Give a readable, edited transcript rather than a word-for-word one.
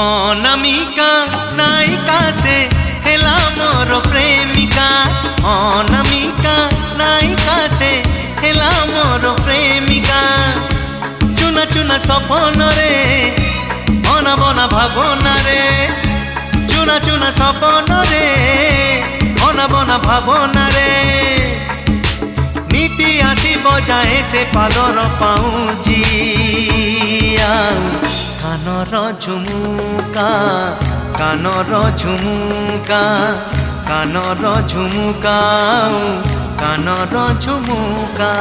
অনামিকা নায়িকা সে হেলা মোর প্রেমিকা। অনামিকা নায়িকা সে হেলা মোর প্রেমিকা। চুনা চুনা সপনরে অনাবনা ভাবনারে। চুনা চুনা সপনরে অনাবনা ভাবনারে। নীতি আসিব যায় সে পাদর পাউজিয়া। কানর ঝুমুকা কানর ঝুমুকা কানর ঝুমুকা কানর ঝুমুকা।